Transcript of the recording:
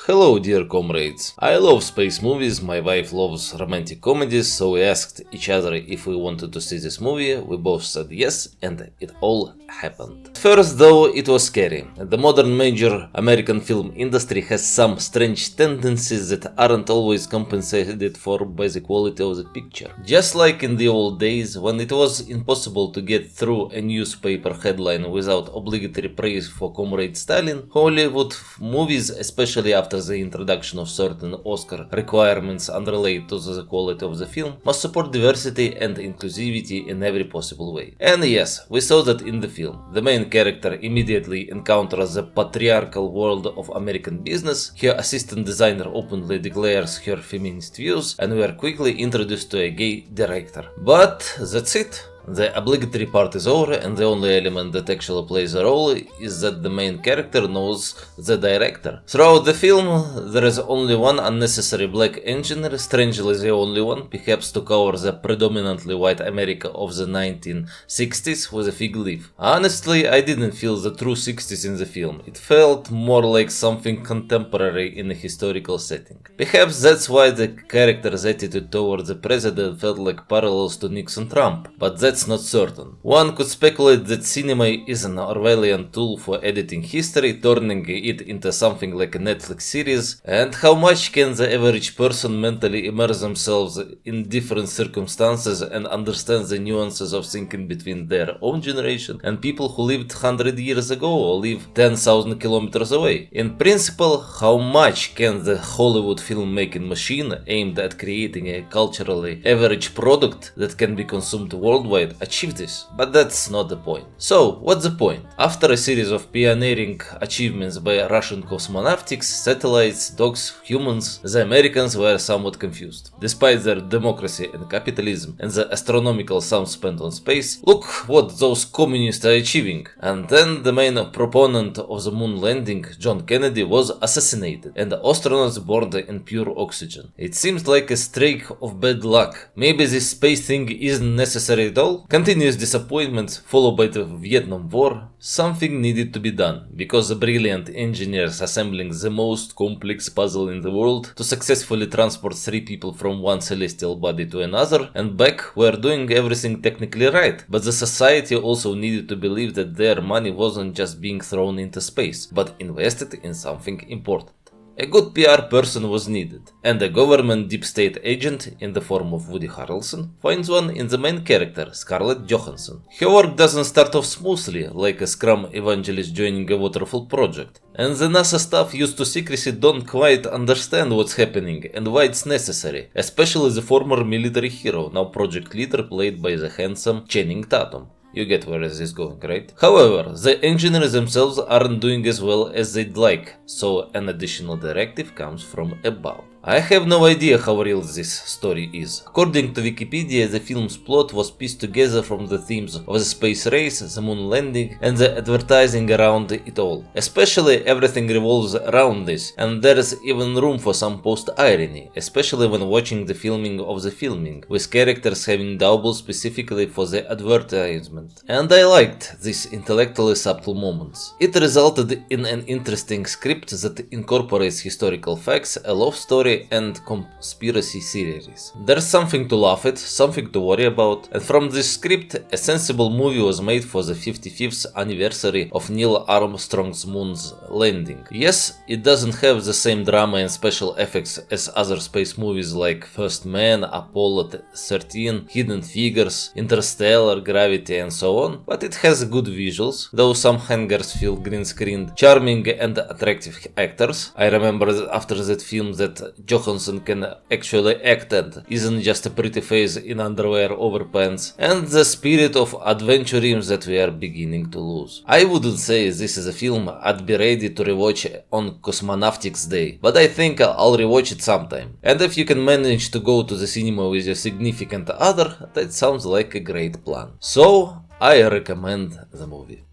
Hello dear comrades. I love space movies, my wife loves romantic comedies, so we asked each other if we wanted to see this movie, we both said yes, and it all happened. At first though, it was scary. The modern major American film industry has some strange tendencies that aren't always compensated for by the quality of the picture. Just like in the old days, when it was impossible to get through a newspaper headline without obligatory praise for Comrade Stalin, Hollywood movies, especially after the introduction of certain Oscar requirements unrelated to the quality of the film, must support diversity and inclusivity in every possible way. And yes, we saw that in the film. The main character immediately encounters the patriarchal world of American business, her assistant designer openly declares her feminist views, and we are quickly introduced to a gay director. But that's it. The obligatory part is over, and the only element that actually plays a role is that the main character knows the director. Throughout the film, there is only one unnecessary black engineer, strangely the only one, perhaps to cover the predominantly white America of the 1960s with a fig leaf. Honestly, I didn't feel the true 60s in the film. It felt more like something contemporary in a historical setting. Perhaps that's why the character's attitude towards the president felt like parallels to Nixon-Trump, but that's not certain. One could speculate that cinema is an Orwellian tool for editing history, turning it into something like a Netflix series, and how much can the average person mentally immerse themselves in different circumstances and understand the nuances of thinking between their own generation and people who lived 100 years ago or live 10,000 kilometers away. In principle, how much can the Hollywood filmmaking machine aimed at creating a culturally average product that can be consumed worldwide achieve this? But that's not the point. So, what's the point? After a series of pioneering achievements by Russian cosmonautics, satellites, dogs, humans, the Americans were somewhat confused. Despite their democracy and capitalism and the astronomical sums spent on space, look what those communists are achieving. And then the main proponent of the moon landing, John Kennedy, was assassinated, and the astronauts burned in pure oxygen. It seems like a streak of bad luck. Maybe this space thing isn't necessary at all? Continuous disappointments followed by the Vietnam War. Something needed to be done, because the brilliant engineers assembling the most complex puzzle in the world to successfully transport 3 people from one celestial body to another and back were doing everything technically right, but the society also needed to believe that their money wasn't just being thrown into space, but invested in something important. A good PR person was needed, and a government deep state agent in the form of Woody Harrelson finds one in the main character, Scarlett Johansson. Her work doesn't start off smoothly, like a Scrum evangelist joining a waterfall project, and the NASA staff used to secrecy don't quite understand what's happening and why it's necessary, especially the former military hero, now project leader played by the handsome Channing Tatum. You get where this is going, right? However, the engineers themselves aren't doing as well as they'd like, so an additional directive comes from above. I have no idea how real this story is. According to Wikipedia, the film's plot was pieced together from the themes of the space race, the moon landing, and the advertising around it all. Especially everything revolves around this, and there is even room for some post-irony, especially when watching the filming of the filming, with characters having doubles specifically for the advertisement. And I liked these intellectually subtle moments. It resulted in an interesting script that incorporates historical facts, a love story, and conspiracy theories. There's something to laugh at, something to worry about, and from this script, a sensible movie was made for the 55th anniversary of Neil Armstrong's moon's landing. Yes, it doesn't have the same drama and special effects as other space movies like First Man, Apollo 13, Hidden Figures, Interstellar, Gravity, and so on, but it has good visuals, though some hangars feel green-screened, charming and attractive actors. I remember after that film that Johansson can actually act and isn't just a pretty face in underwear over pants, and the spirit of adventurism that we are beginning to lose. I wouldn't say this is a film I'd be ready to rewatch on Cosmonautics Day, but I think I'll rewatch it sometime. And if you can manage to go to the cinema with your significant other, that sounds like a great plan. So, I recommend the movie.